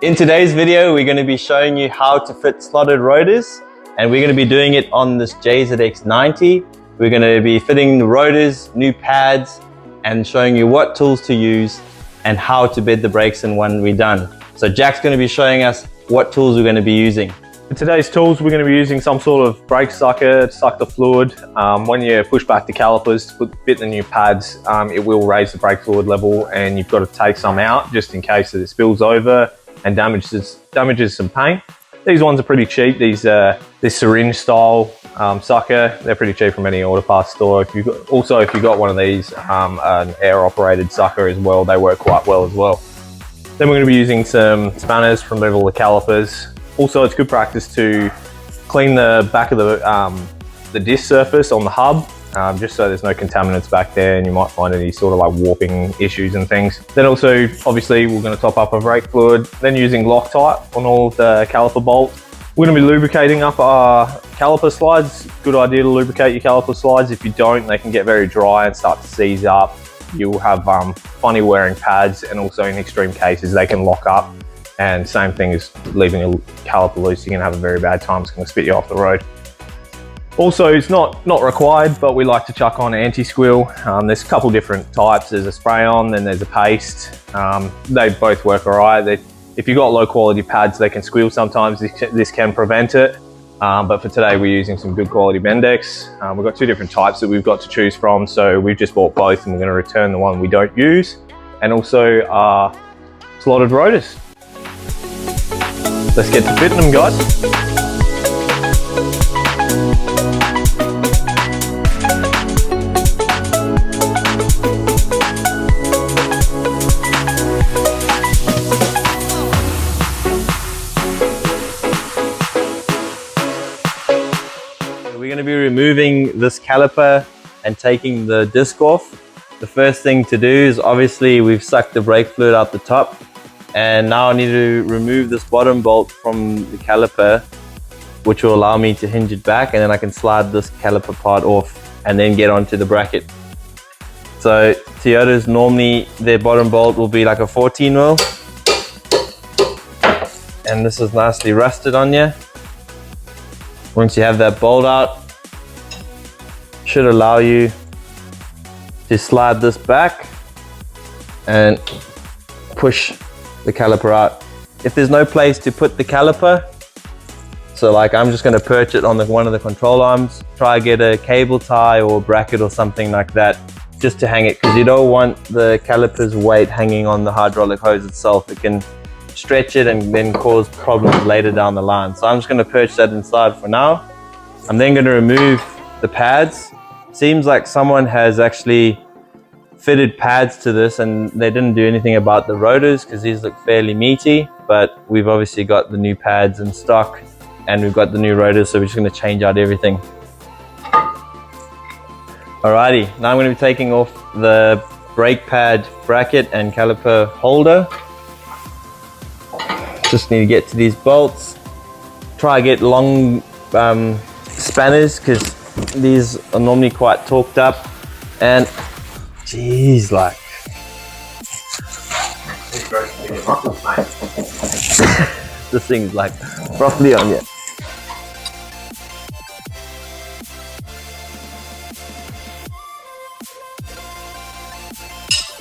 In today's video, we're going to be showing you how to fit slotted rotors, and we're going to be doing it on this JZX 90. We're going to be fitting the rotors, new pads, and showing you what tools to use and how to bed the brakes in when we're done. So Jack's going to be showing us what tools we're going to be using. In today's tools, we're going to be using some sort of brake sucker to suck the fluid. When you push back the calipers to fit the new pads, it will raise the brake fluid level, and you've got to take some out just in case that it spills over and damages some paint. These ones are pretty cheap. These this syringe style sucker, they're pretty cheap from any auto parts store. If you've got one of these, an air operated sucker as well, they work quite well as well. Then we're going to be using some spanners to remove all the calipers. Also, it's good practice to clean the back of the disc surface on the hub, just so there's no contaminants back there and you might find any sort of like warping issues and things. Then also, obviously, we're going to top up our brake fluid, then using Loctite on all of the caliper bolts. We're going to be lubricating up our caliper slides. Good idea to lubricate your caliper slides. If you don't, they can get very dry and start to seize up. You'll have funny wearing pads, and also in extreme cases, they can lock up. And same thing as leaving a caliper loose, you're going to have a very bad time. It's going to spit you off the road. Also, it's not required, but we like to chuck on anti-squeal. There's a couple different types. There's a spray-on, then there's a paste. They both work all right. If you've got low quality pads, they can squeal sometimes. This can prevent it. But for today, we're using some good quality Bendix. We've got two different types that we've got to choose from. So we've just bought both, and we're going to return the one we don't use. And also our slotted rotors. Let's get to fitting them, guys. We're going to be removing this caliper and taking the disc off. The first thing to do is, obviously, we've sucked the brake fluid out the top. And now I need to remove this bottom bolt from the caliper, which will allow me to hinge it back, and then I can slide this caliper part off and then get onto the bracket. So Toyotas, normally their bottom bolt will be like a 14 mil, and this is nicely rusted on you. Once you have that bolt out, should allow you to slide this back and push the caliper out. If there's no place to put the caliper, so like I'm just going to perch it on one of the control arms, try get a cable tie or a bracket or something like that just to hang it, because you don't want the caliper's weight hanging on the hydraulic hose itself. It can stretch it and then cause problems later down the line. So I'm just going to perch that inside for now. I'm then going to remove the pads. Seems like someone has actually fitted pads to this, and they didn't do anything about the rotors because these look fairly meaty, but we've obviously got the new pads in stock and we've got the new rotors, so we're just going to change out everything. Alrighty, now I'm going to be taking off the brake pad bracket and caliper holder. Just need to get to these bolts. Try to get long spanners, because these are normally quite torqued up, and jeez, like this thing's like properly on you.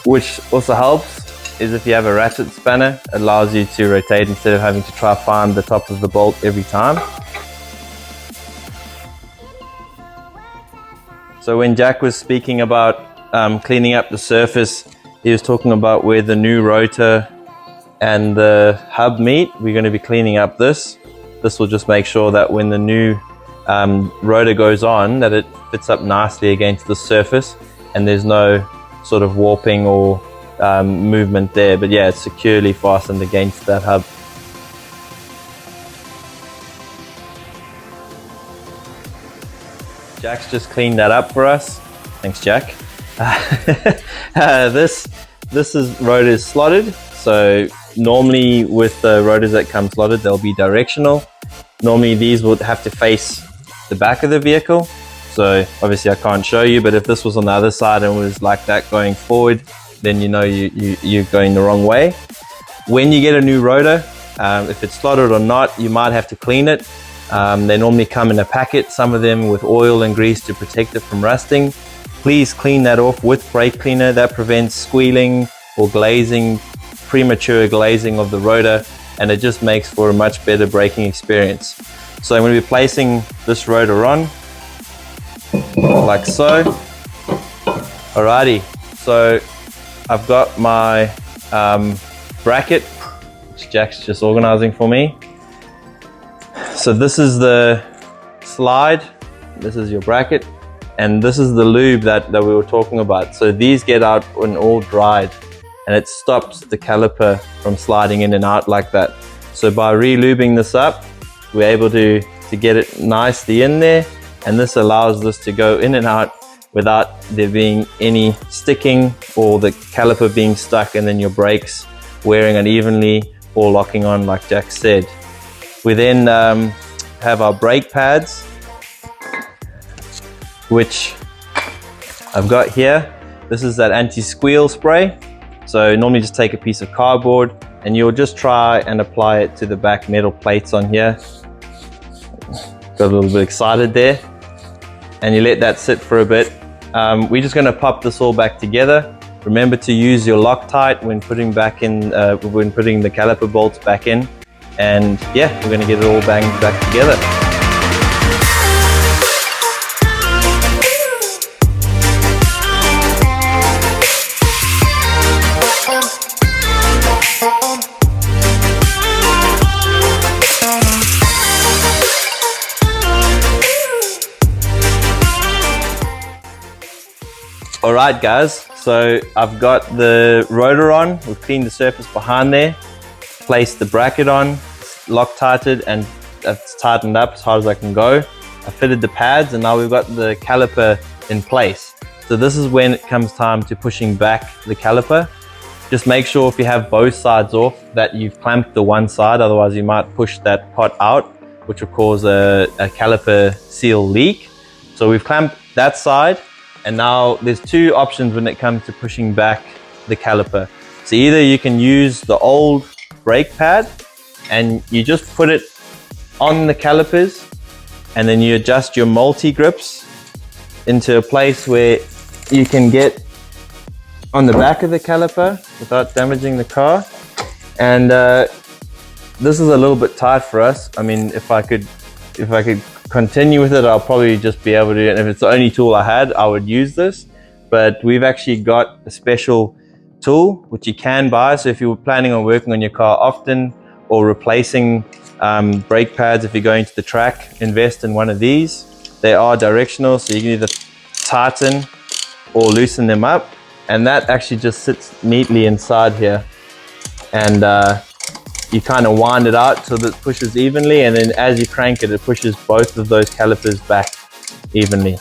Which also helps is if you have a ratchet spanner, it allows you to rotate instead of having to try to find the top of the bolt every time. So when Jack was speaking about cleaning up the surface, he was talking about where the new rotor and the hub meet. We're going to be cleaning up this. This will just make sure that when the new rotor goes on, that it fits up nicely against the surface and there's no sort of warping or movement there. But yeah, it's securely fastened against that hub. Jack's just cleaned that up for us. Thanks, Jack. This is rotors slotted. So normally with the rotors that come slotted, they'll be directional. Normally these would have to face the back of the vehicle. So obviously I can't show you, but if this was on the other side and was like that going forward, then you know you're going the wrong way. When you get a new rotor, If it's slotted or not, you might have to clean it. They normally come in a packet, some of them with oil and grease to protect it from rusting. Please clean that off with brake cleaner. That prevents squealing or glazing, premature glazing of the rotor, and it just makes for a much better braking experience. So I'm going to be placing this rotor on, like so. Alrighty, so I've got my bracket, which Jack's just organizing for me. So this is the slide, this is your bracket, and this is the lube that we were talking about. So these get out when all dried, and it stops the caliper from sliding in and out like that. So by re-lubing this up, we're able to get it nicely in there, and this allows this to go in and out without there being any sticking or the caliper being stuck and then your brakes wearing unevenly or locking on like Jack said. We then have our brake pads, which I've got here. This is that anti-squeal spray. So normally just take a piece of cardboard and you'll just try and apply it to the back metal plates on here. Got a little bit excited there. And you let that sit for a bit. We're just going to pop this all back together. Remember to use your Loctite when putting back in, when putting the caliper bolts back in. And yeah, we're going to get it all banged back together. Alright guys, so I've got the rotor on, we've cleaned the surface behind there, placed the bracket on, Loctited, and it's tightened up as hard as I can go. I fitted the pads and now we've got the caliper in place. So this is when it comes time to pushing back the caliper. Just make sure if you have both sides off that you've clamped the one side, otherwise you might push that pot out, which will cause a caliper seal leak. So we've clamped that side. And now there's two options when it comes to pushing back the caliper. So either you can use the old brake pad and you just put it on the calipers and then you adjust your multi-grips into a place where you can get on the back of the caliper without damaging the car. And this is a little bit tight for us. I mean, if I could continue with it, I'll probably just be able to, and if it's the only tool I had, I would use this. But we've actually got a special tool which you can buy. So if you were planning on working on your car often or replacing brake pads, if you're going to the track, invest in one of these. They are directional, so you can either tighten or loosen them up, and that actually just sits neatly inside here. And you kind of wind it out so that it pushes evenly, and then as you crank it, it pushes both of those calipers back evenly.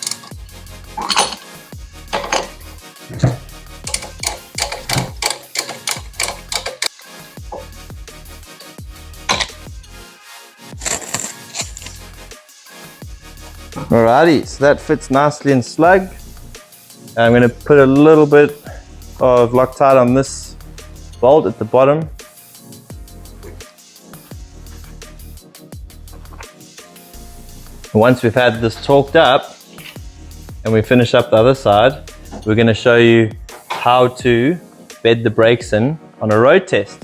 Alrighty, so that fits nicely and snug. I'm going to put a little bit of Loctite on this bolt at the bottom. Once we've had this torqued up and we finish up the other side, we're going to show you how to bed the brakes in on a road test.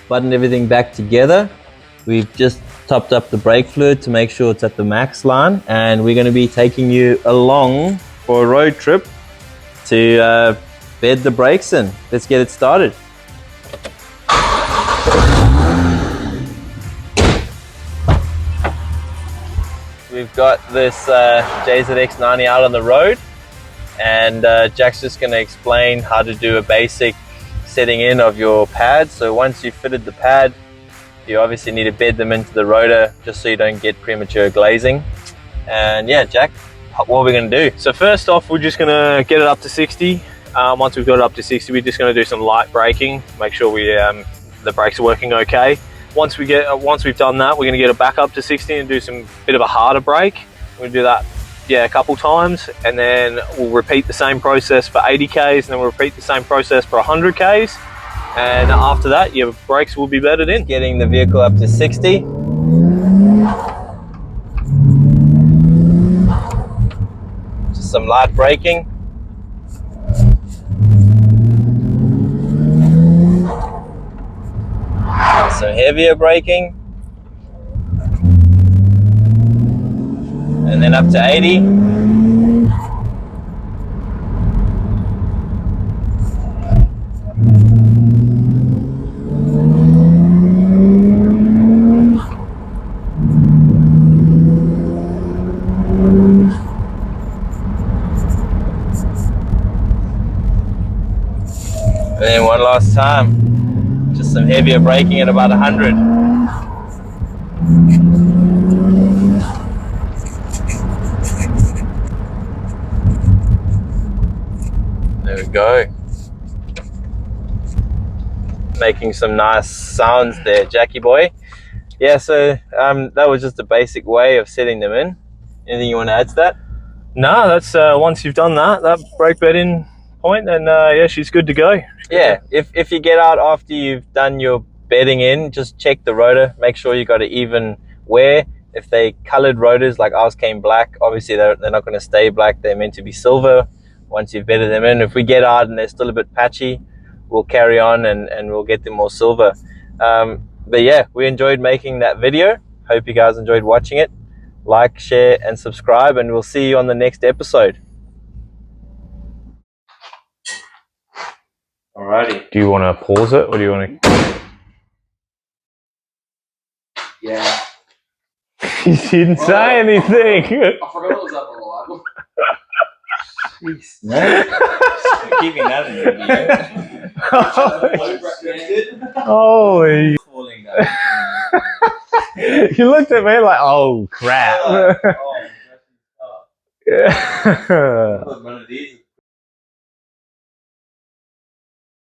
Button everything back together. We've just topped up the brake fluid to make sure it's at the max line, and we're going to be taking you along for a road trip to bed the brakes in. Let's get it started. We've got this JZX90 out on the road, and Jack's just going to explain how to do a basic setting in of your pad. So once you've fitted the pad, you obviously need to bed them into the rotor just so you don't get premature glazing. And yeah, Jack, what are we going to do? So first off, we're just going to get it up to 60. Once we've got it up to 60, we're just going to do some light braking, make sure we the brakes are working okay. Once we've done that, we're going to get it back up to 60 and do some bit of a harder brake. We're going to do that, yeah, a couple times, and then we'll repeat the same process for 80 Ks, and then we'll repeat the same process for 100 Ks, and after that your brakes will be bedded in. Getting the vehicle up to 60. Just some light braking. Some heavier braking. And then up to 80. And then one last time, just some heavier braking at about 100. There we go. Making some nice sounds there, Jackie boy. Yeah, so that was just a basic way of setting them in. Anything you want to add to that? No, that's once you've done that brake bed in point, then yeah, she's good to go. Yeah, if you get out after you've done your bedding in, just check the rotor, make sure you got an even wear. If they colored rotors, like ours came black, obviously they're not going to stay black, they're meant to be silver once you've bedded them in. If we get out and they're still a bit patchy, we'll carry on and we'll get them more silver. But yeah, we enjoyed making that video. Hope you guys enjoyed watching it. Like, share and subscribe, and we'll see you on the next episode. Alrighty. Do you want to pause it, or do you want to? Yeah. He didn't say anything. I forgot it was up on the line. Jeez, man. We're keeping that in the video. Holy! Falling down. You looked at me like, oh crap. Oh, Yeah. one of these.